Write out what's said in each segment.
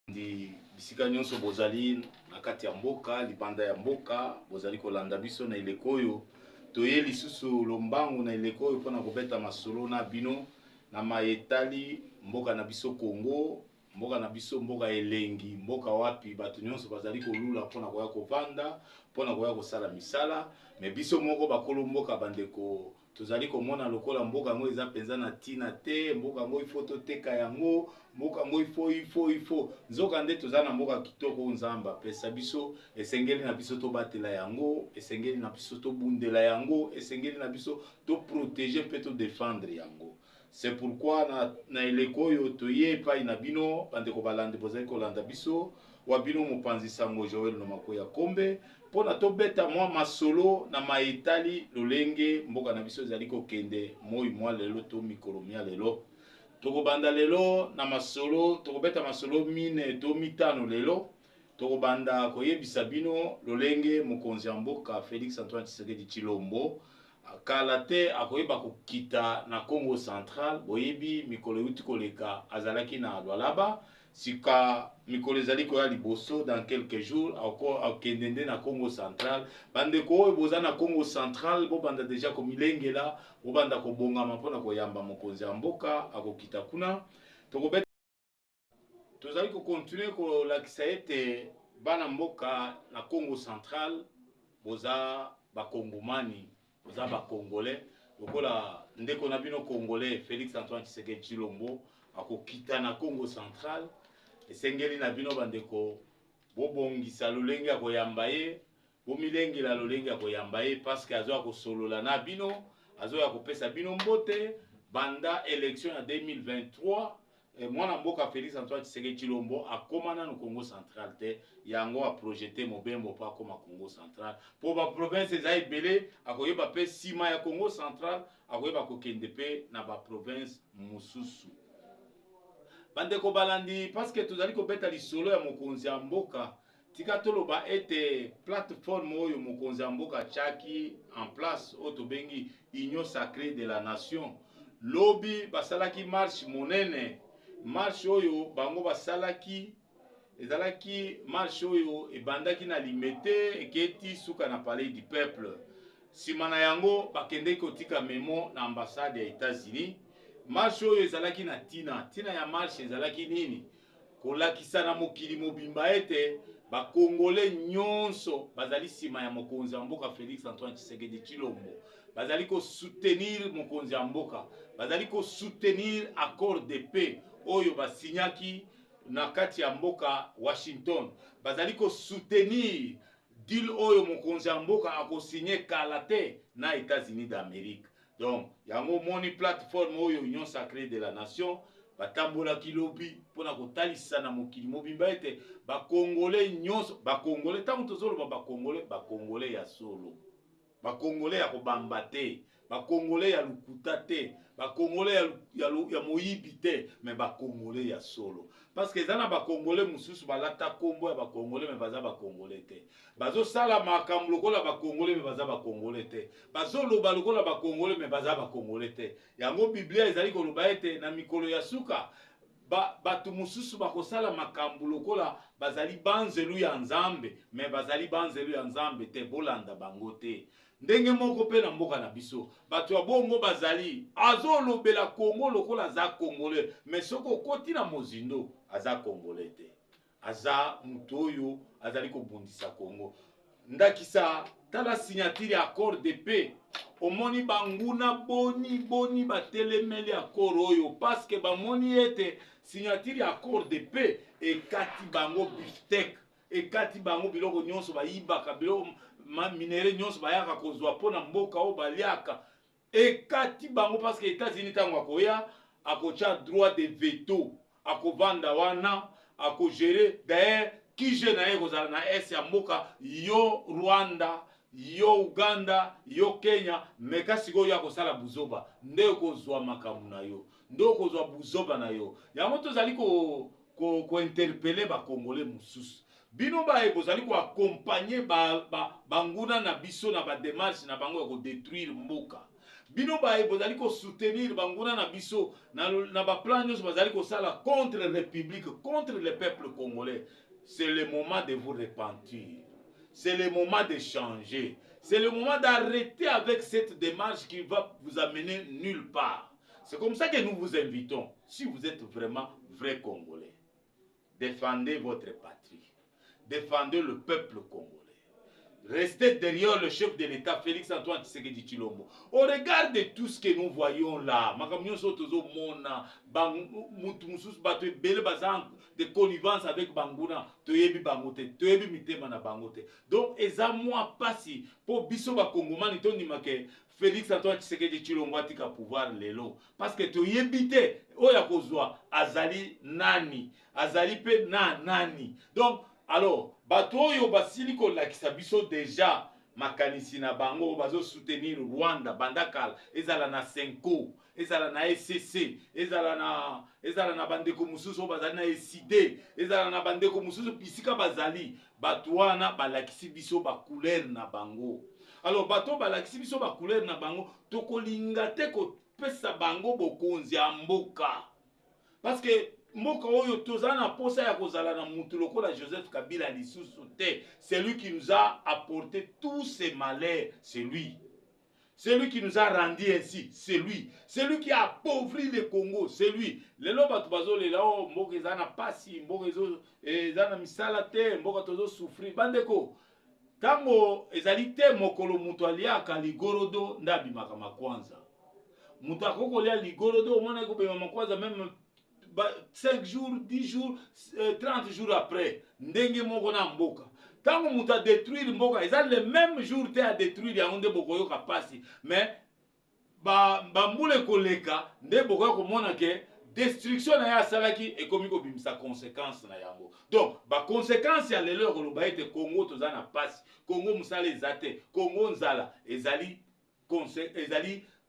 Ndi bisika nyonso bozali na kati ya mboka libanda ya mboka bozali kolanda biso na eleko oyo toye lisusu lombangu na eleko oyo mpona kobeta masolo na bino na mayetali mboka na biso Kongo, mboka na biso mboka elengi, mboka wapi bato nyonso bazali kolula mpona koya kovanda, mpona koya kosala misala. Me biso moko bakolo mboka bandeko tozali komona lokola mboka yango eza penza na tina te, mboka yango ifo toteka yango, mboka yango ifo nzoka nde toza na mboka kitoko nzamba pesa biso, esengeli na biso tobatela yango, esengeli na biso tobundela yango, esengeli na biso to protéger pe to défendre yango. C'est pourquoi na eleko oyo toye epai na bino bandeko balande bozali kolanda biso wa bino mopanzi sango Joel no makoya kombe mpona tobeta mwa masolo na maetali lolenge mboka na biso ezali kokende moi mwa lelo to mikolo mia lelo tokobanda lelo na masolo tokobeta masolo mine to mitano lelo tokobanda koyebisa bino lolenge mokonzi ya mboka Félix Antoine Tshisekedi Tshilombo kala te akoyeba kokita na Congo Central boyebi mikolo yuti koleka azalaki na Lualaba sika mikolo ezali koya liboso dans quelques jours akokende nde na Congo Central bandeko oyo boza na Congo Central bobanda deja komilengela bobanda kobongama mpona koyamba mokonzi ya mboka akokita kuna tokobeta tozali kokontinue kolakisa ete bana mboka na Congo Central boza bakongomani boza bakongolais lokola ndeko na bino congolais Félix Antoine Tshisekedi Tshilombo akokita na Congo Central esengeli na bino bandeko bobongisa lolenge akoyamba ye bomilengela lolenge akoyamba ye parce que azoya kosolola na bino azoya kopesa bino mbote banda élection ya 2023 mwana mboka Félix Antoine Tshisekedi Tshilombo akoma na Congo Central te yango a projeté mobembo pa koma Congo Central po ba province eza ebele akoyeba pe sima ya Congo Central akoyeba kokende pe na ba province mususu bandeko balandi parce que tozali kobeta lisolo ya mokonzi ya mboka tika toloba ete plateforme oyo mokonzi ya mboka chaki en place oyo tobengi Union Sacrée de la Nation lobi basalaki marche monene marche oyo bango basalaki ezalaki marche oyo ebandaki na limete eketi suka na palais du peuple sima na yango bakendeki kotika memo na ambassade ya États-Unis. Marche oyo ezalaki na tina ya marche ezalaki nini kolakisa na mokili mobimba ete bakongole nyonso bazali sima ya mokonzi ya mboka Félix Antoine Tshisekedi Tshilombo bazali ko soutenir mokonzi ya mboka bazali ko soutenir accord de paix oyo basinyaki na kati ya mboka Washington bazali ko soutenir deal oyo mokonzi ya mboka akosigné kala te na États-Unis d'Amérique. Donc yango moni plateforme oyo Union Sacrée de la Nation batambola kilobi pona kotalisa na mokili mobimba ete bakongole nyonso bakongole tango tozoloba bakongole ya solo bakongole ya kobamba te bakongole ya lukuta te bakongole ya moyibi te mais bakongole ya solo parce que ezana bakongole mususu balata kombo ya bakongole mais baza bakongole te bazo sala makambo lokola bakongole mais baza bakongole te bazo loba lokola bakongole mais baza bakongole te yango biblia ezali koloba ete na mikolo ya suka bato mususu bakosala makambo lokola bazali banzelu ya nzambe mais bazali banzelu ya nzambe te bolanda bango te ndenge moko pe na mboka na biso bato ya bongo bazali azolobela Kongo lokola aza congolais mais soko koti na mozindo aza congolais te aza mutu oyo azali kobundisa Kongo ndakisa tala signature ya accord de paix omoni banguna boni batelemeli accord oyo parce que bamoni ete signature ya accord de paix ekati bango biftek ekati bango biloko nyonso bayibaka biloko minere nyonso bayaka kozwa pona mboka o baliaka ekati bango parce que États-Unis tango akoya akocha droit de veto akovanda wana akogere d'ailleurs kije na ye kozala na es ya mboka yo Rwanda yo Uganda yo Kenya meka sikoyo akosala buzoba nde kozwa makambo na yo nde kozwa buzoba na yo yango tozali ko interpeller ba congolais mususu bino baye bozali ko accompagner banguna na biso na ba démarche na bango ya ko détruire mboka bino baye bozali ko soutenir banguna na biso na ba plan nyonso bazali ko sala contre la République, contre le peuple congolais. C'est le moment de vous repentir. C'est le moment de changer. C'est le moment d'arrêter avec cette démarche qui va vous amener nulle part. C'est comme ça que nous vous invitons. Si vous êtes vraiment vrai Congolais, défendez votre patrie. Défendez le peuple congolais. Restez derrière le chef de l'État, Félix Antoine Tshisekedi Tshilombo. Au regard de tout ce que nous voyons là, de connivence avec Banguna, Toyebi Bangote, Toyebi Mitema na Bangote. Donc, eza moi passi pour biso ba Kongomani to nimake Félix Antoine Tshisekedi Tshilombo atika pouvoir lelo. Parce que Toyebi te, oya kozwa azali nani, azali pe na nani. Donc, alors, bato oyo basili ko lakisa biso déjà makanisi na bango bazo soutenir Rwanda bandakal ezala na Senko, ezala na SCC, ezala na bandeko mususu bazali na SID, ezala na bandeko mususu bisika bazali bato wana balakisi biso ba couleur na bango. Alors bato balakisi biso ba couleur na bango tokolinga te ko pesa bango bokonzi ya mboka. Parce que mboka oyo tozana posa ya kozala na mutu lokola Joseph Kabila lisusu te. C'est lui qui nous a apporté tous ces malheurs, c'est lui. C'est lui qui nous a rendu ainsi, c'est lui. C'est lui qui a appauvri le Congo, c'est lui. Lelo bato bazolela o mboka ezana pasi, mboka ezana misala te, mboka tozo souffrir. Bandeko, tango ezali te mokolo mutu aliaka ligorodo ndabimaka makwanza. Mutu akokolia ligorodo omona ko bema makwanza même 5 jours, 10 jours, 30 jours après, ndenge moko na mboka. Tango muta détruire mboka, ils ont le même jour à détruire yango nde bokoyo kapasi. Mais mbule koleka nde bokoyo komona ke destruction na ya salaki ekomi ko bimisa conséquence na yango. Donc ba conséquence ya lelo ko loba ete Congo tozana pasi, Congo musala ezate, Congo nzala ezali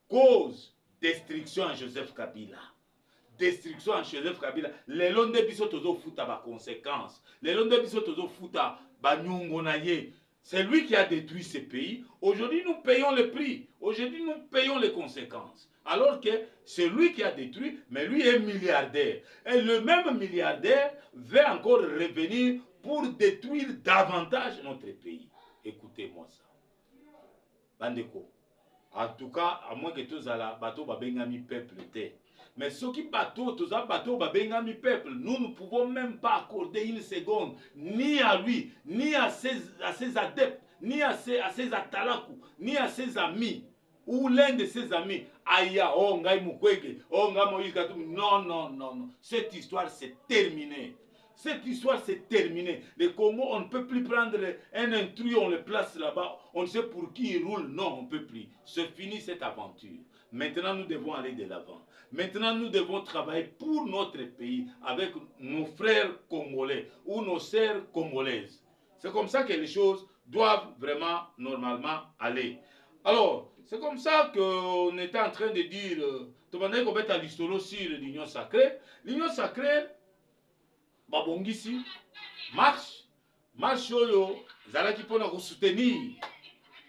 cause destruction en Joseph Kabila. Destruction en Joseph Kabila. Les londes biso tozo futa ba conséquences. Les londes biso tozo futa ba nyongo na ye. C'est lui qui a détruit ce pays. Aujourd'hui, nous payons le prix. Aujourd'hui, nous payons les conséquences. Alors que c'est lui qui a détruit, mais lui est milliardaire. Et le même milliardaire veut encore revenir pour détruire davantage notre pays. Écoutez-moi ça. Bandeko. En tout cas, à moins que tous ala bateau babengami peuple te. Mais ce qui bateau, tous les bateaux babengami peuple, nous ne pouvons même pas accorder une seconde ni à lui, ni à ses adeptes, ni à ses atalaku, ni à ses amis. Ou l'un de ses amis, Aya, oh Ngai Mukwege, oh Ngai Moïse Katumbi. Non, non, non, non. Cette histoire c'est terminé. Cette histoire c'est terminé. Le Congo, on ne peut plus prendre un intrus, on le place là-bas. On ne sait pour qui il roule. Non, on ne peut plus. C'est fini cette aventure. Maintenant, nous devons aller de l'avant. Maintenant, nous devons travailler pour notre pays avec nos frères congolais ou nos sœurs congolaises. C'est comme ça que les choses doivent vraiment, normalement, aller. Alors, c'est comme ça qu'on était en train de dire, tu vas dire qu'on va être l'histoire sur l'Union sacrée. L'Union sacrée, babongisi, marche oyo, zalaki pona ko soutenir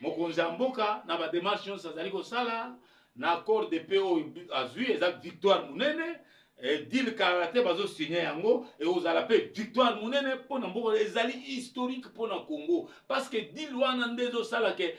mokonzi ya mboka na ba démarche nyonso azali kosala na accord de paix oyo azwi eza victoire munene. Deal karate bazo signé yango et ozala pe victoire munene pona mboka ezali historique pona Congo parce que deal wana ndezo sala ke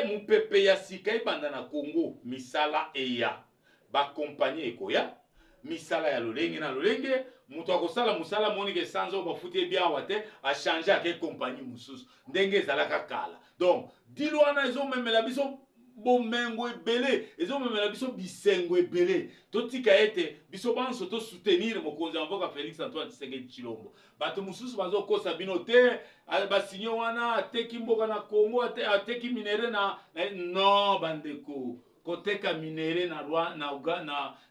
mupepe ya sika ibanda na Congo misala eya ba compagnie ekoya misala ya lolenge na lolenge mutu akosala musala moni ke sanzo bafuti bien wate a changer avec compagnie mususu ndenge ezalaka kala. Donc deal wana ezo memela biso bomengo ebele, ezo memela biso bisengo ebele. Totika ete biso banso to soutenir mokonzi ya mboka Félix Antoine Tshisekedi Tshilombo. Bato mususu bazo kosa bino te, ba sinyo wana ateki mboka na Congo, ateki minere na non bandeko. Koteka minere na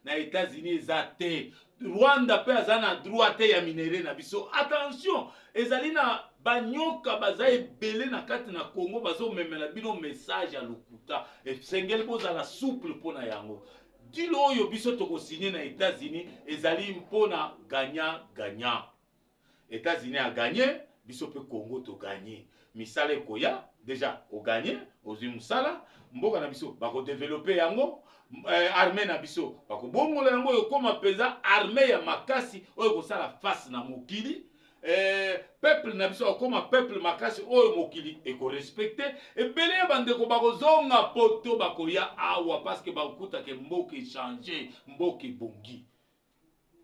États-Unis eza te. Rwanda pe aza na droit te ya minere na biso. Attention, ezali na banyoka baza ebele na kati na Congo bazo memela bino message ya lokuta. Et sengeli bozala souple pona yango. Dilo oyo biso toko signé na États-Unis ezali mpona gagnant. États-Unis a gagné, biso pe Congo to gagner misala koya déjà au gagner ozwi musala mboka na biso bako développer yango armée na biso bako bongola yango ekoma peza armée ya makasi oyo kosala face na mokili peuple na biso akoma peuple makasi oyo mokili eko respecter ebele ya bandeko bakozonga poto bakoya awa parce que bakuta ke mboka changer mboka bongi.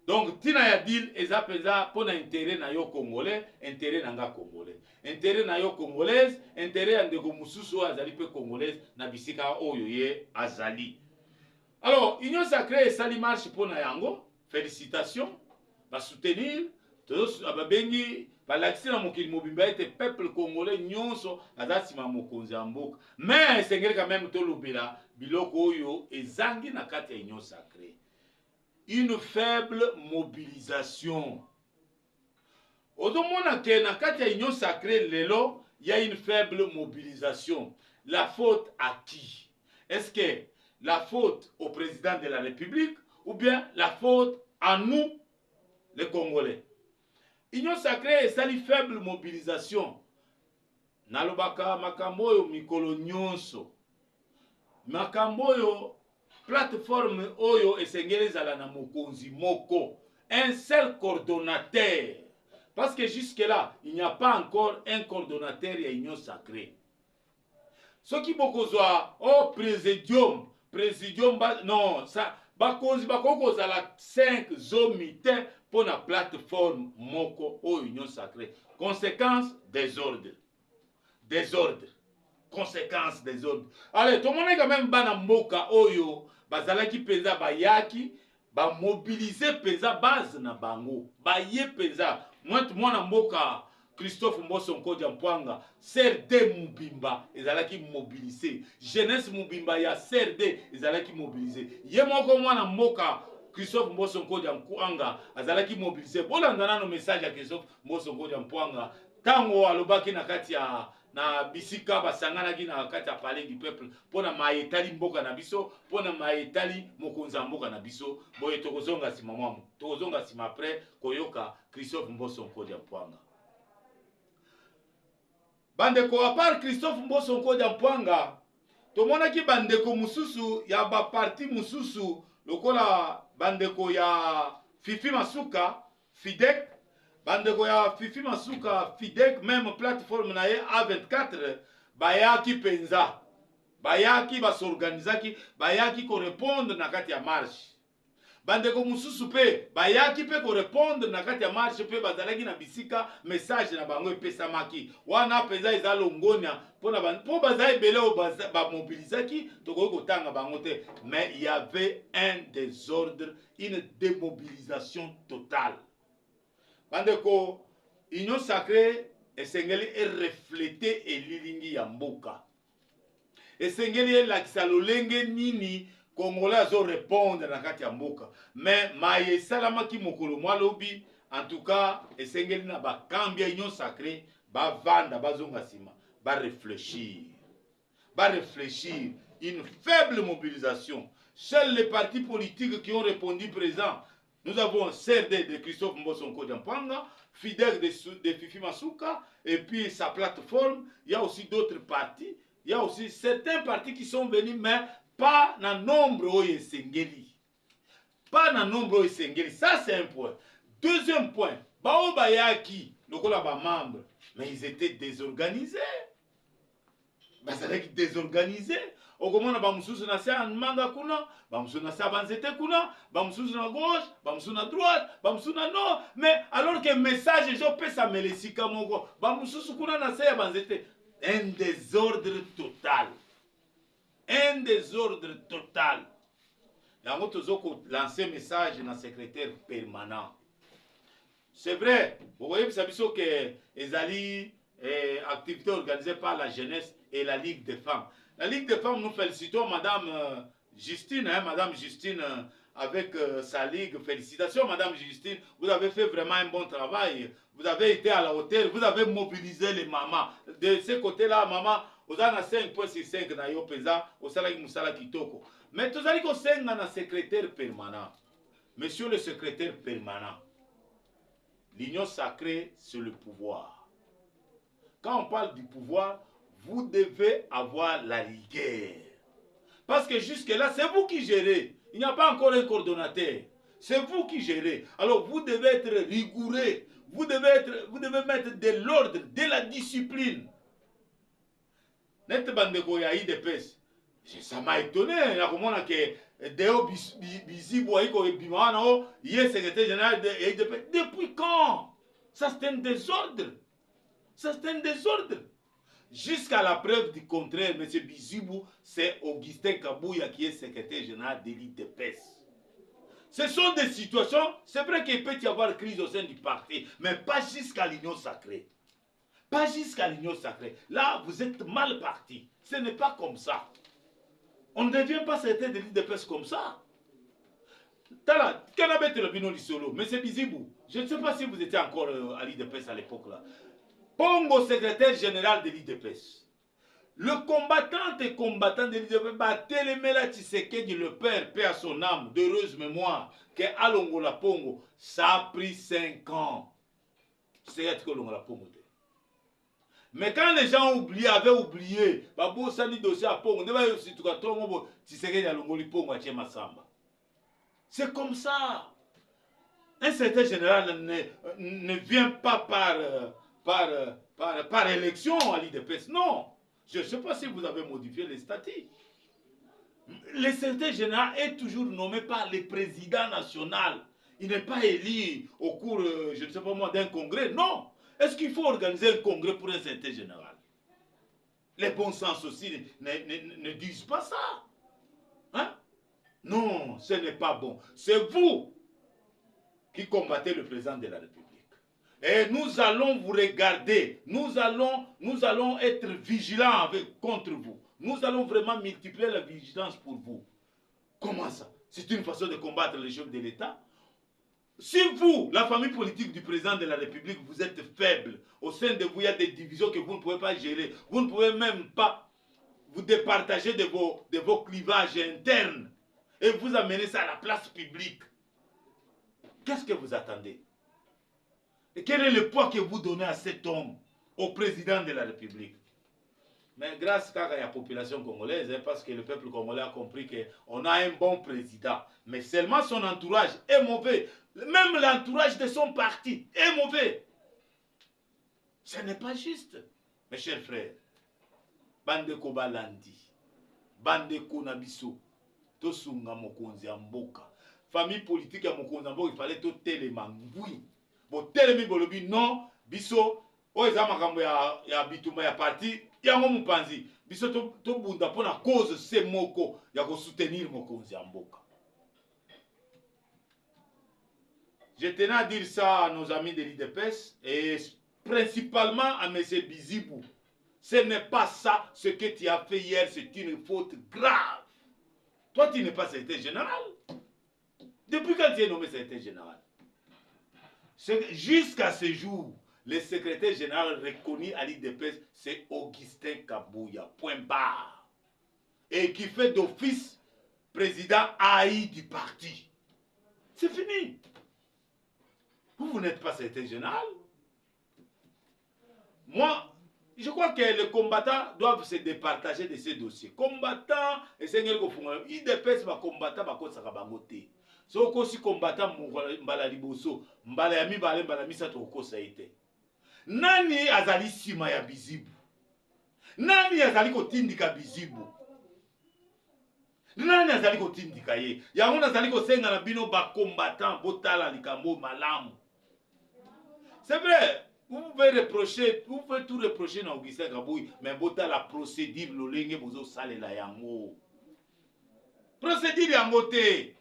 Donc tina ya deal eza peza pona intérêt na yo congolais, intérêt na nga congolais, intérêt na yo congolaise, intérêt ya ndeko mususu azali pe congolaise na bisika oyo ye azali. Alors Union Sacrée esali marche pona yango, félicitations, ba soutenir tous ababengi balakisi na mokili mobimba ete peuple congolais nyonso aza sima mokonzi ya mboka. Mais esengeli quand même tolobela biloko oyo ezangi na kati ya Union Sacrée. Une faible mobilisation. Odomona ke na kati ya Union Sacrée lelo, il y a une faible mobilisation. La faute à qui? Est-ce que la faute au président de la République ou bien la faute à nous, les Congolais? Union Sacrée est sali faible mobilisation. Nalobaka makamboyo mikolo nyonso. Makamboyo plateforme oyo esengeli zala na mokonzi moko, un seul coordonnateur, parce que jusque là il n'y a pas encore un coordonnateur ya Union Sacrée. Soki bokozwa au présidium non ça bakonzi bakoko zala 5 zomite pour na plateforme moko o Union Sacrée. Conséquence désordre, conséquence des ordres. Allez, tout le monde est quand même bana mboka oyo bazalaki peza bayaki ba mobiliser peza base na bango baye peza mwana mboka Christophe Mboso Nkodia Mpwanga CRD Mubimba ezalaki mobiliser jeunesse Mubimba ya CRD ezalaki mobiliser ye moko mwana mboka Christophe Mboso Nkodia Mpwanga azalaki mobiliser bolanda no message ya Christophe Mboso Nkodia Mpwanga tango alobaki na kati ya na bisika basanganaki na kati ya palais du peuple pona maetali mboka na biso pona maetali mokonza mboka na biso boye tokozonga sima mwamu tokozonga sima après koyoka Christophe Mboso Nkodia Mpwanga. Bandeko à part Christophe Mboso Nkodia Mpwanga tomonaki bandeko mususu ya ba parti mususu lokola bandeko ya Fifi Masuka Fidek bandeko ya Fifi Masuka Fidek même plateforme na ye A24 bayaki penza bayaki basorganizaki bayaki ko répondre na kati ya marche bandeko mususu pe bayaki pe ko répondre na kati ya marche pe bazalaki na bisika message na bango epesamaki wana penza eza longonia po bazali bele o ba mobilisaki tokoki kotanga bango te mais il y avait un désordre, une démobilisation totale. Bandeko Union Sacrée esengeli refléter elilingi ya mboka esengeli lakisa lolenge nini Congolais azo répondre na kati ya mboka mais maye salamaki mokolo mwalobi en tout cas esengeli na bakambi ya Union Sacrée bavanda bazonga sima ba réfléchir une faible mobilisation. Seuls les partis politiques qui ont répondu présent. Nous avons CRD de Christophe Mboso Nkodia Mpwanga, Fidel de Fifi Masuka, et puis sa plateforme. Il y a aussi d'autres partis. Il y a aussi certains partis qui sont venus, mais pas dans nombre oye sengeli. Pas dans nombre oye sengeli. Ça, c'est un point. Deuxième point. Bao bayaki, lokola ba membre, mais ils étaient désorganisés. Bazalaki désorganisés. Okomona bamususu na sia manga kuna, bamususu na sia banzete kuna, bamususu na gauche, bamususu na droite, bamususu na nord, mais alors que message jo pesa melesika moko, bamususu kuna na sia banzete, un désordre total. Un désordre total. Yango tozoko lancer message na secrétaire permanent. C'est vrai, vous voyez ça biso que ezali activité organisée par la jeunesse et la Ligue des femmes. La Ligue des femmes, nous félicitons Madame Justine, Madame Justine avec sa Ligue. Félicitations Madame Justine, vous avez fait vraiment un bon travail. Vous avez été à la hauteur, vous avez mobilisé les mamans. De ce côté-là, maman, vous avez 5.65 na yo pesa, au salaki musala kitoko. Mais tous allez qu'on na secrétaire permanent. Monsieur le secrétaire permanent, l'Union Sacrée, c'est le pouvoir. Quand on parle du pouvoir, vous devez avoir la rigueur. Parce que jusque-là, c'est vous qui gérez. Il n'y a pas encore un coordonnateur. C'est vous qui gérez. Alors vous devez être rigoureux. Vous devez mettre de l'ordre, de la discipline. Net bandeko ya IDPS. Ça m'a étonné. Il y a comment que Deo Bizibo Aiko et Bimano, il est secrétaire général de IDPS. Depuis quand? Ça c'est un désordre. Ça c'est un désordre. Jusqu'à la preuve du contraire, M. Bizibou, c'est Augustin Kabouya qui est secrétaire général de l'IDPS. Ce sont des situations, c'est vrai qu'il peut y avoir crise au sein du parti, mais pas jusqu'à l'union sacrée. Pas jusqu'à l'union sacrée. Là, vous êtes mal parti. Ce n'est pas comme ça. On ne devient pas secrétaire de l'IDPS comme ça. Tala, Kanabet le Bino Lissolo, M. Bizibou, je ne sais pas si vous étiez encore à l'IDPS à l'époque là. Pongo, secrétaire général de l'IDPS. Le combattant et combattant de l'IDPS, Telemela Tshisekedi, le père, paix à son âme, d'heureuse mémoire, que Alongola Pongo, ça a pris 5 ans. C'est que Alongola Pongo. Mais quand les gens avaient oublié, Babo Sani dossier à Pongo, c'est comme ça. Un secrétaire général ne vient pas par élection à l'IDPS. Non. Je ne sais pas si vous avez modifié les statuts. Le secrétaire général est toujours nommé par le président national. Il n'est pas élu au cours, je ne sais pas moi, d'un congrès. Non. Est-ce qu'il faut organiser un congrès pour un secrétaire général? Les bons sens aussi ne disent pas ça. Hein? Non, ce n'est pas bon. C'est vous qui combattez le président de la République. Et nous allons vous regarder. Nous allons être vigilants contre vous. Nous allons vraiment multiplier la vigilance pour vous. Comment ça? C'est une façon de combattre les chefs de l'État? Si vous, la famille politique du président de la République, vous êtes faible, au sein de vous, il y a des divisions que vous ne pouvez pas gérer. Vous ne pouvez même pas vous départager de vos clivages internes et vous amener ça à la place publique. Qu'est-ce que vous attendez? Et quel est le poids que vous donnez à cet homme, au président de la République? Mais grâce à la population congolaise, parce que le peuple congolais a compris qu'on a un bon président, mais seulement son entourage est mauvais. Même l'entourage de son parti est mauvais. Ce n'est pas juste, mes chers frères. Bandeko balandi, bandeko nabiso, tosunga mokonzi ya mboka. Famille politique ya mokonzi ya mboka, il fallait to telema ngui. Bo telemi bolobi non, biso, oeza makambo ya bitumba ya parti, yango mupanzi. Biso to bunda pona cause se moko ya ko soutenir mokonzi ya mboka. Je tenais à dire ça à nos amis de l'IDPS et principalement à M. Bizibou. Ce n'est pas ça ce que tu as fait hier, c'est une faute grave. Toi, tu n'es pas secrétaire général. Depuis quand tu es nommé secrétaire général? Jusqu'à ce jour, le secrétaire général reconnu à l'IDPS, c'est Augustin Kabouya. Point barre. Et qui fait d'office président AI du parti. C'est fini. Vous n'êtes pas secrétaire général. Moi, je crois que les combattants doivent se départager de ces dossiers. Combattants, et c'est ce IDPS va combattre, va cause à bangoté. Si on aussi combattant mbala liboso, mbala ya mibale mbala misato kosa ite. Nani azali sima ya Bizibu? Nani azali kotindika Bizibu? Nani azali kotindika ye? Yango azali kosenga na bino ba combattant botala likambo malamu. C'est vrai. Vous pouvez tout reprocher à Augustin Kabouya, mais bota la procédure lolenge bozo sale la yango. Procédure yango te.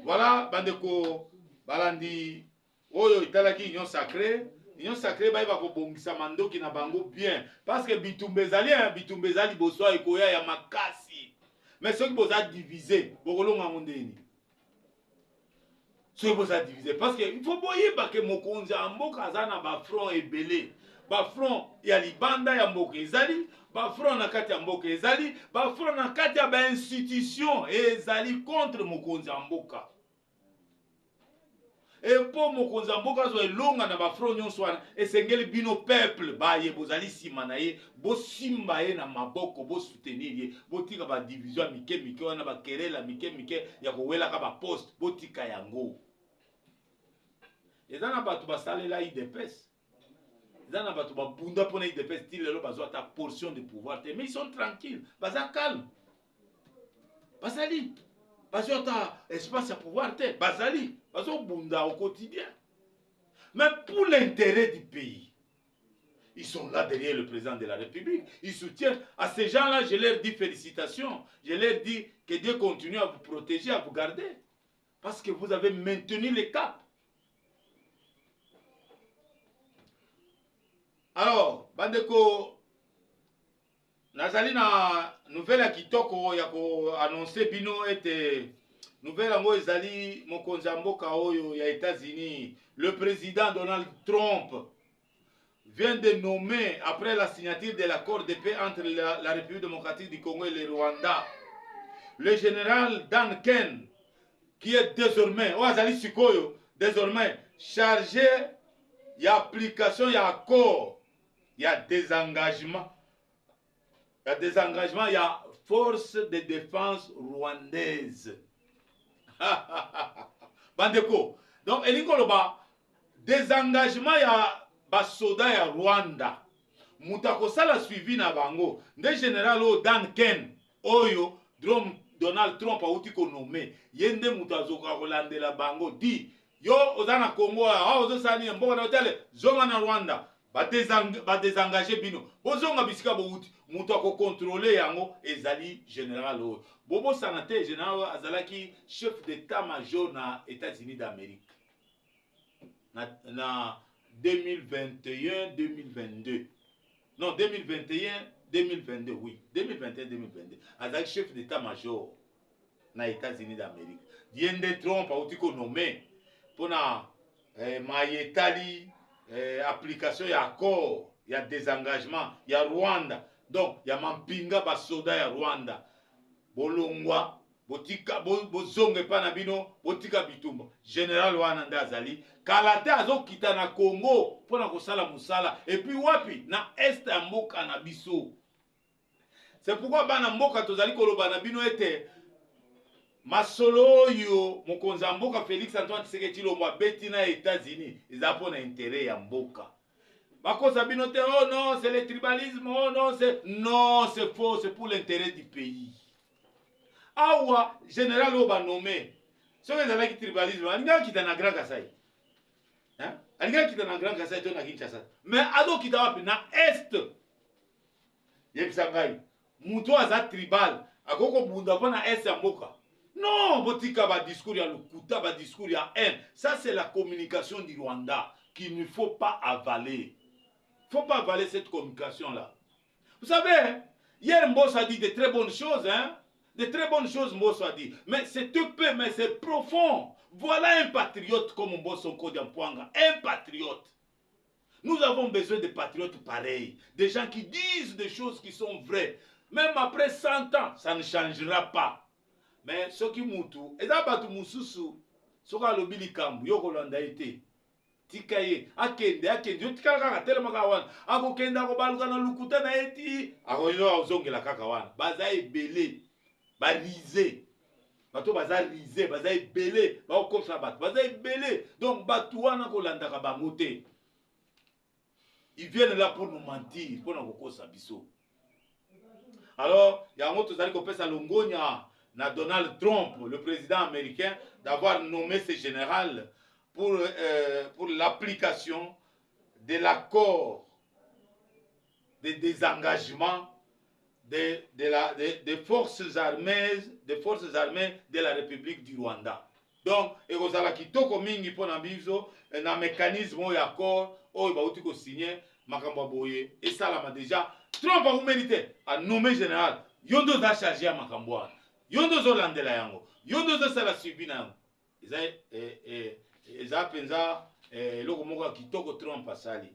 Voilà, bandeko balandi oyo italaki union sacrée. Union sacrée ba iba ko bongisa mandoki na bango bien parce que bitumbezali boso ekoya ya makasi. Mais ceux qui boza diviser, bokolonga mondeni. Ce vous a divisé parce que il faut boyer que mokonzi amboka azana ba front ebelé ba front ya libanda ya mboka ezali ba front na kati ya mboka ezali ba front na kati ya ba institution ezali contre mokonzi amboka. mpo mokonzi ya mboka azwa elonga na bafront nyonso wana esengeli bino peuple baye bozali nsima na ye bosimba ye na maboko bosoutenir ye botika badivision ya mike mike wana bakerela mike mike ya kowelaka baposte botika yango. Eza na bato basalela idps, eza na bato babunda mpona idps ti lelo bazwa ata portion de pouvoir te, mais ils sont tranquilles, baza calme, bazali bazwa ata espace ya pouvoir te, bazali bazobunda au quotidien. Mais pour l'intérêt du pays, ils sont là derrière le président de la République, ils soutiennent. À ces gens-là, je leur dis félicitations, je leur dis que Dieu continue à vous protéger, à vous garder, parce que vous avez maintenu le cap. Alors, bandeko, nazali na nouvelle ya kitoko ya ko annoncer bino ete nouvelle yango ezali mokonzi ya mboka oyo ya États-Unis, le président Donald Trump vient de nommer, après la signature de l'accord de paix entre la République démocratique du Congo et le Rwanda, le général Dan Ken, qui est désormais, désormais chargé d'application, il y a accord, il y a désengagement, il y a force de défense rwandaise. Bandeko, donc elikoloba désengagement ya basoda ya Rwanda. Mutako sala suivi na bango. Nde général o Dan Ken oyo Donald Trump a outi ko nommé. Yende mutazoka kolandela bango di yo ozana Congo a ozo sani mboka na hôtel zonga na Rwanda. Ba désengager bino. Bozonga bisika bo outi mutako contrôler yango ezali général o. Bobo Sanate général azalaki chef d'état-major na États-Unis d'Amérique. Na 2021-2022. Non, 2021-2022, oui. 2021-2022. Azak chef d'état-major na États-Unis d'Amérique. Diende Trump a outi ko nommé pour na mayetali application ya accord, ya désengagement, ya Rwanda. Donc, ya mampinga ba soda ya Rwanda. Bolongwa botika bozonge pa na bino botika bitumba général wana nda azali kalate azokita na Congo pona kosala musala et puis wapi na est ya mboka na biso. C'est pourquoi bana mboka tozali koloba na bino ete masolo oyo mokonzi ya mboka Félix Antoine Tshisekedi Tshilombo abeti na États-Unis eza pona intérêt ya mboka. Bakosa bino te, oh non c'est le tribalisme, oh non c'est faux, c'est pour l'intérêt du pays. Awa général oba nommé ce que ezalaki tribalisme alinga kita na Grand Kasai, hein, alinga kita na Grand Kasai to na Kinshasa, mais ado kita wapi na est yebisa ngai muto aza tribal akoko bunda pa na est ya mboka. Non, botika ba discours ya lukuta, ba discours ya haine. Ça c'est la communication du Rwanda qu'il ne faut pas avaler. Faut pas avaler cette communication là. Vous savez, hier Mbosso a dit de très bonnes choses, hein. De très bonnes choses, Mbosso a dit. Mais c'est peu, mais c'est profond. Voilà un patriote comme Mbosso Kodiampouanga. Un patriote. Nous avons besoin de patriotes pareils. Des gens qui disent des choses qui sont vraies. Même après 100 ans, ça ne changera pas. Mais ce qui moutou, et ça batu mususu, ce qui a le bilikambu, yoko landa été. Tikaye, akende, yo tikala kaka telema kawana. Ako kenda ko baluka na lukuta na eti. Ako yo ozongela kaka wana. Baza ebele. Barisé. Bato baza risé, baza ebele, ba okosa bato, baza ebele. Donc bato wana ko landaka bango te. Ils viennent là pour nous mentir, pour nous kokosa biso. Alors, yango tozali kopesa longonya na Donald Trump, le président américain, d'avoir nommé ce général pour l'application de l'accord de désengagement des forces armées de la République du Rwanda. Donc, ekozala kitoko mingi pona biso na mécanisme ya accord oyo bauti ko signer makambo boye et ça là déjà Trump a mérité à nommer général yondo za chargé ya makambo wana yondo zo landela yango yondo zo sala suivi na yango eza penza loko moko kitoko Trump asali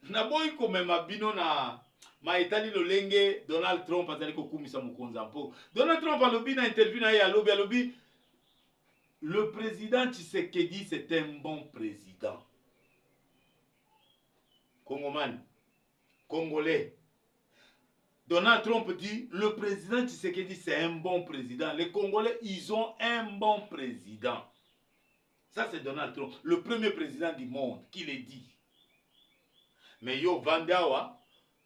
na boyi ko mema bino na maitali lolenge Donald Trump azali ko kumisa mokonza mpo Donald Trump alobi na interview na ye alobi le président Tshisekedi, c'est un bon président. Congoman, Congolais. Donald Trump dit, le président Tshisekedi, c'est un bon président. Les Congolais, ils ont un bon président. Ça, c'est Donald Trump, le premier président du monde, qui le dit. Mais yo, Vandawa,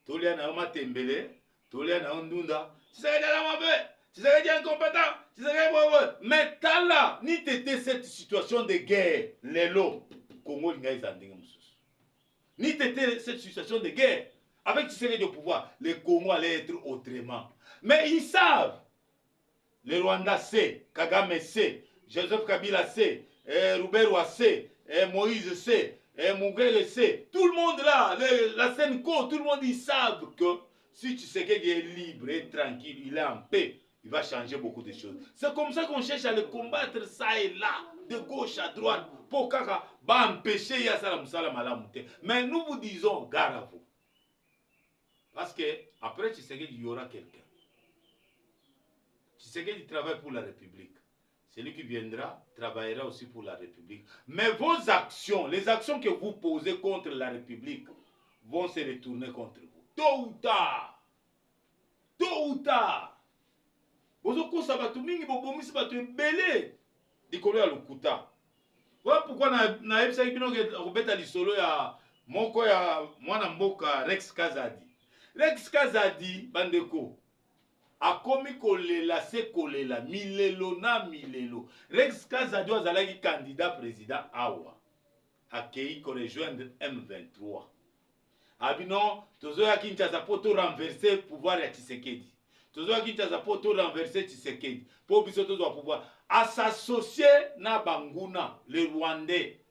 Tolia na Matembele, Tolia na Ndunda, Tshisekedi na mabe, Tshisekedi incompétent, Tshisekedi bobo. Mais tala, ni t'étais cette situation de guerre, l'élo, Congo l'inga izandinga mususu. Ni t'étais cette situation de guerre, avec Tshisekedi au pouvoir, le Congo allait être autrement. Mais ils savent, le Rwanda sait, Kagame sait, Joseph Kabila sait, Rouberwa sait, Moïse sait, Mugabe sait, tout le monde là, la Senko, tout le monde, ils savent que si Tshisekedi est libre et tranquille, il est en paix, il va changer beaucoup de choses. C'est comme ça qu'on cherche à le combattre ça et là, de gauche à droite, pour kaka, ba empêcher Yassala Moussala Malamouté. Mais nous vous disons, gare à vous. Parce que après Tshisekedi, il y aura quelqu'un. Tshisekedi travaille pour la République. Celui qui viendra travaillera aussi pour la République. Mais vos actions, les actions que vous posez contre la République, vont se retourner contre vous. Tôt ou tard. Tôt ou tard. Vous avez ça va tout mingi, vous avez tout belé. Dikolo ya lukuta. Voilà pourquoi na ebisa ibino ke robeta lisolo ya moko ya mwana mboka Rex Kazadi. Rex Kazadi bandeko. Akomi kolela se kolela milelo na milelo. Rex Kazadi azalaki candidat président awa. Akei ko rejoindre M23. Abino tozo ya Kinshasa po to renverser pouvoir ya Tshisekedi. Tozo ya Kinshasa po to renverser Tshisekedi. Po biso tozo ya pouvoir à s'associer na Banguna, les Rwandais.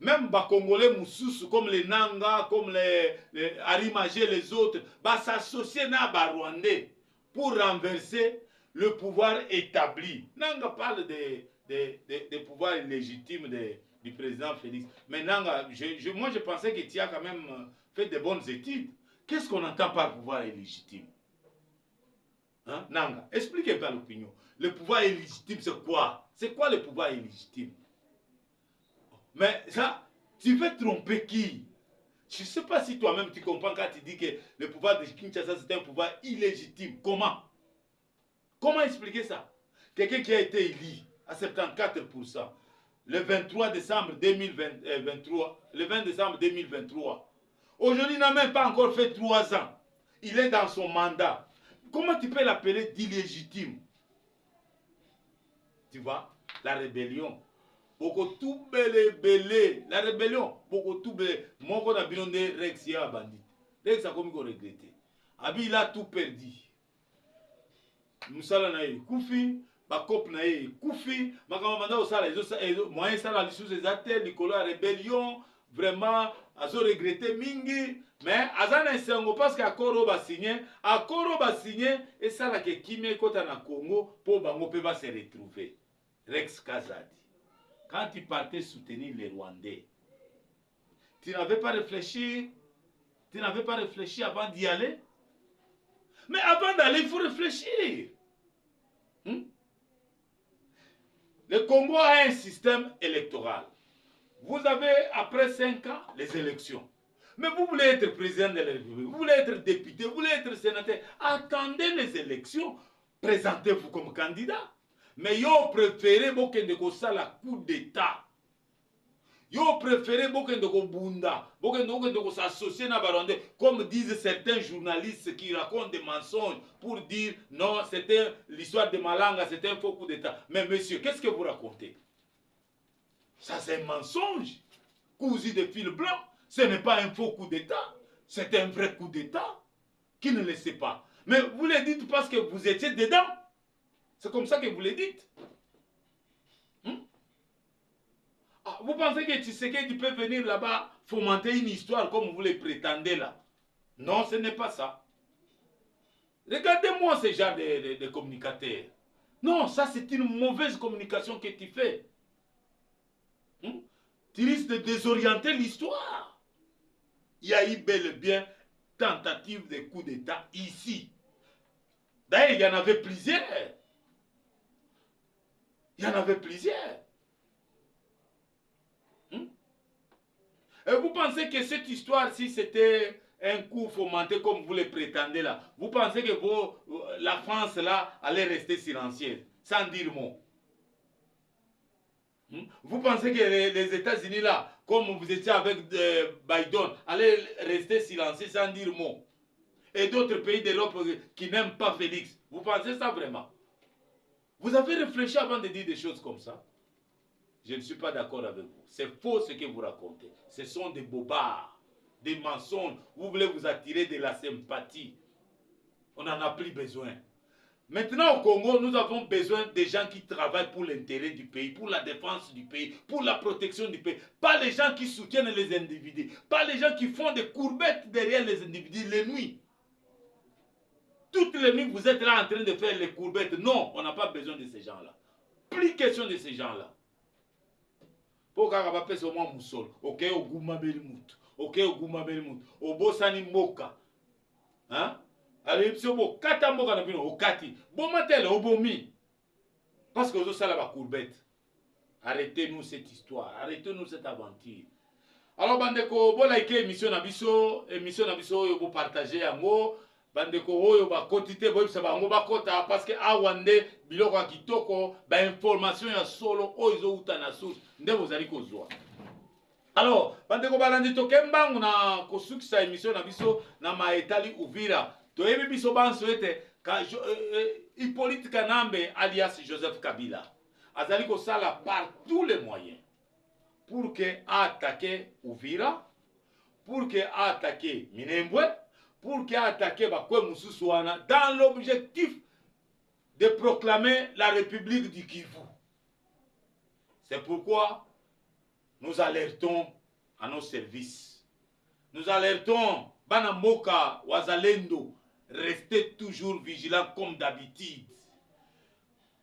Même les Congolais Moussous, comme les Nanga, comme les Arimagé, les autres, s'associer à les Rwandais pour renverser le pouvoir établi. Nanga parle des pouvoirs illégitimes du président Félix. Mais Nanga, moi je pensais que tu as quand même fait de bonnes études. Qu'est-ce qu'on entend par pouvoir illégitime? Hein? Nanga, expliquez pas l'opinion. Le pouvoir illégitime, c'est quoi? C'est quoi le pouvoir illégitime? Mais ça, tu veux tromper qui? Je ne sais pas si toi-même tu comprends quand tu dis que le pouvoir de Kinshasa c'est un pouvoir illégitime. Comment? Comment expliquer ça? Quelqu'un qui a été élu à 74%, le 23 décembre 2023, le 20 décembre 2023. Aujourd'hui, il n'a même pas encore fait 3 ans. Il est dans son mandat. Comment tu peux l'appeler d'illégitime? Tu vois, la rébellion. Beaucoup tout belé. La rébellion, beaucoup tout belé. Mon qu'on a bien de Rex ya bandit. Rex a comme qu'on regretté. Abi il a tout perdu. Moussala na ye koufi, bakop na ye koufi, makamanda osala moyen sala les sous exactés, Nicolas la rébellion, vraiment azo regretté mingi, mais azana esengo parce que akoro ba signé et ça la ke kimé kota na Congo pour bango pe va se retrouver. Rex Kazadi. Quand tu partais soutenir les Rwandais, tu n'avais pas réfléchi, avant d'y aller. Mais avant d'aller, il faut réfléchir. Le Congo a un système électoral. Vous avez, après 5 ans, les élections. Mais vous voulez être président de la République, vous voulez être député, vous voulez être sénateur. Attendez les élections. Présentez-vous comme candidat. Mais yo préférez bokende ko sala coup d'état. Yo préférez bokende ko bunda, bokende ko s'associer na Barondais, comme disent certains journalistes qui racontent des mensonges pour dire non, c'était l'histoire de Malanga, c'était un faux coup d'état. Mais monsieur, qu'est-ce que vous racontez? Ça c'est un mensonge, cousu de fil blanc. Ce n'est pas un faux coup d'état, c'est un vrai coup d'état. Qui ne le sait pas? Mais vous le dites parce que vous étiez dedans. C'est comme ça que vous le dites. Vous pensez que Tshisekedi peut venir là-bas fomenter une histoire comme vous le prétendez là? Non, ce n'est pas ça. Regardez-moi ce genre de communicateurs. Non, ça c'est une mauvaise communication que tu fais. Tu risques de désorienter l'histoire. Il y a eu bel et bien tentative de coup d'État ici. D'ailleurs, il y en avait plusieurs. Il y en avait plusieurs. Et vous pensez que cette histoire-ci, c'était un coup fomenté comme vous le prétendez là? Vous pensez que la France là allait rester silencieuse, sans dire mot? Vous pensez que les États-Unis là, comme vous étiez avec Biden, allaient rester silencieux sans dire mot? Et d'autres pays d'Europe qui n'aiment pas Félix. Vous pensez ça vraiment? Vous avez réfléchi avant de dire des choses comme ça? Je ne suis pas d'accord avec vous. C'est faux ce que vous racontez. Ce sont des bobards, des mensonges. Vous voulez vous attirer de la sympathie. On n'en a plus besoin. Maintenant au Congo, nous avons besoin des gens qui travaillent pour l'intérêt du pays, pour la défense du pays, pour la protection du pays. Pas les gens qui soutiennent les individus. Pas les gens qui font des courbettes derrière les individus les nuits. Toutes les nuits, vous êtes là en train de faire les courbettes. Non, on n'a pas besoin de ces gens-là. Plus question de ces gens-là. Pour kaka bapesa au moins musolo. Ok, au gumabeli mutu. Ok, au gumabeli mutu. Au bosani moka. Hein? Alors, si vous kata moka na bino, au kati. Bon matel, au bomi. Parce que vous avez la courbette. Arrêtez-nous cette histoire. Arrêtez-nous cette aventure. Alors, bandeko, bon like émission nabiso, vous partagez yango. Bandeko oyo ba quantité boy ça bango ba kota parce que awande biloko ya kitoko ba information ya solo oyo uta na source nde bozali kozwa. Alors bandeko balandi tokembangu na kosukisa émission na biso na maetali Uvira toyebi biso banso ete ka Hippolyte Kanambe alias Joseph Kabila azali kosala par tous les moyens pour que attaquer Uvira, pour que attaquer Minembwe, pour qu'il attaque Bakwemoussouana dans l'objectif de proclamer la République du Kivu. C'est pourquoi nous alertons à nos services. Nous alertons Banamoka, Wazalendo, restez toujours vigilants comme d'habitude.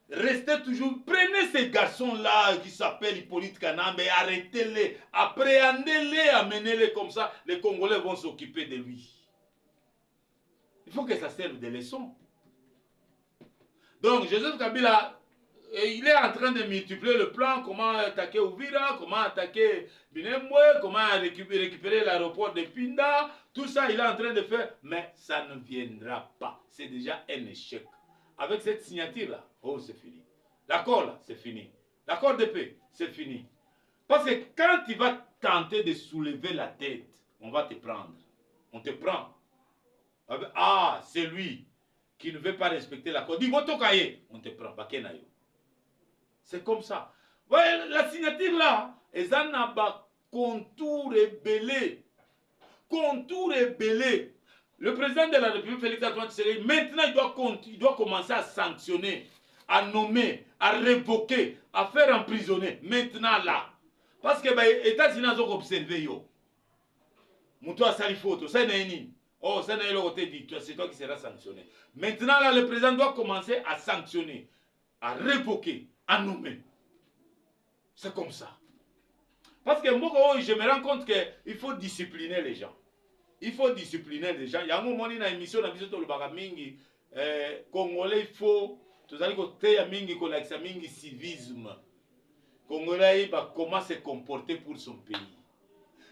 Restez toujours, prenez ces garçons-là qui s'appellent Hippolyte Kanambe, arrêtez-les, appréhendez-les, amenez-les comme ça, les Congolais vont s'occuper de lui. Il faut que ça serve de leçon. Donc, Joseph Kabila, il est en train de multiplier le plan, comment attaquer Uvira, comment attaquer Minembwe, comment récupérer l'aéroport de Pinda. Tout ça, il est en train de faire, mais ça ne viendra pas. C'est déjà un échec. Avec cette signature-là, oh, c'est fini. L'accord, là, c'est fini. L'accord de paix, c'est fini. Parce que quand tu vas tenter de soulever la tête, on va te prendre. On te prend. Ah, c'est lui qui ne veut pas respecter l'accord. Dis, on te prend. C'est comme ça. Ouais, la signature là, ils ont un contour ébellé. Contour ébellé. Le président de la République, Félix Antoine Tshisekedi, maintenant il doit commencer à sanctionner, à nommer, à révoquer, à faire emprisonner. Maintenant là. Parce que les États-Unis ont observé. Moutou a sali photo. Ça n'est ni. Oh, ça n'est pas dit. C'est toi qui seras sanctionné. Maintenant là, le président doit commencer à sanctionner, à révoquer, à nommer. C'est comme ça. Parce que moi, je me rends compte qu'il faut discipliner les gens. Il faut discipliner les gens. Il y a un moment dans l'émission, dans l'émission de Mingi, Congolais, il faut, tout à l'heure, Mingi, Mingi civisme. Congolais, comment se comporter pour son pays.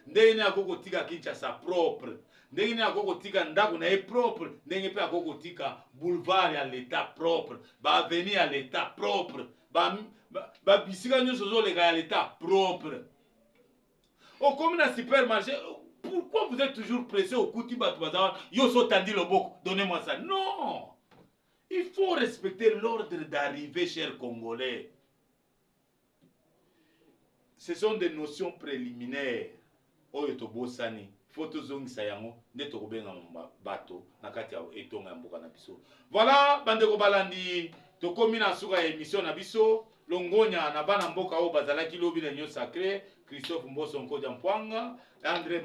Ndenge akoko tika Kinshasa propre. Ndenge akoko tika ndako na propre. Ndenge pe akoko tika boulevard à l'état propre. Ba avenue à l'état propre. Ba bisika nyoso zo lega à l'état propre. Au comme na supermarché, pourquoi vous êtes toujours pressé au kuti batouaza yo so tandi loboko, donnez-moi ça. Non. Il faut respecter l'ordre d'arrivée, chers Congolais. Ce sont des notions préliminaires. Oyo tobosani faut tozongisa yango nde tokobenga bato na kati ya etonga ya mboka na biso. Voilà bandeko balandi tokomi na suka ya émission na biso longonya na bana mboka oyo bazalaki lobi na nyo sacré Christophe Mboso Nkodia Mpwanga, André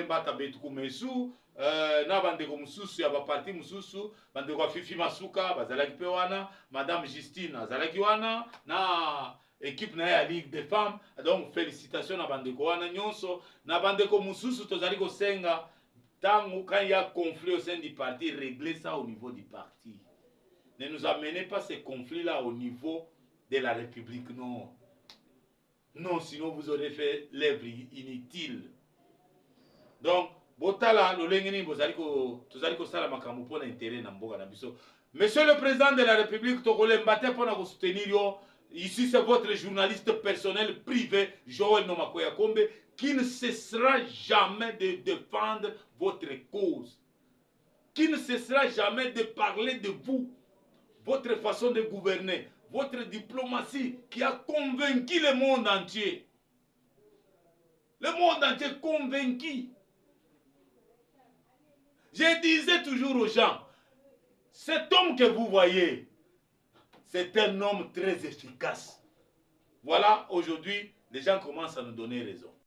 Mbata Betukumesu, na bandeko mususu ya baparti mususu bandeko Fifi Masuka bazalaki pe wana, Madame Justine azalaki wana na équipe na ya Ligue des Femmes. Donc félicitations na bandeko wana nyonso na bandeko mususu tozali kosenga tango quand il y a conflit au sein du parti, régler ça au niveau du parti. Ne nous amenez pas ces conflits là au niveau de la République, non. Non, sinon vous aurez fait l'œuvre inutile. Donc, botala lolengeni tozali kosala makambo mpona intérêt na mboka na biso. Monsieur le président de la République, tokolemba te mpona soutenir yo. Ici, c'est votre journaliste personnel privé, Joël Nomakoya Kombe, qui ne cessera jamais de défendre votre cause. Qui ne cessera jamais de parler de vous, votre façon de gouverner, votre diplomatie qui a convaincu le monde entier. Le monde entier convaincu. Je disais toujours aux gens, cet homme que vous voyez, c'est un homme très efficace. Voilà, aujourd'hui, les gens commencent à nous donner raison.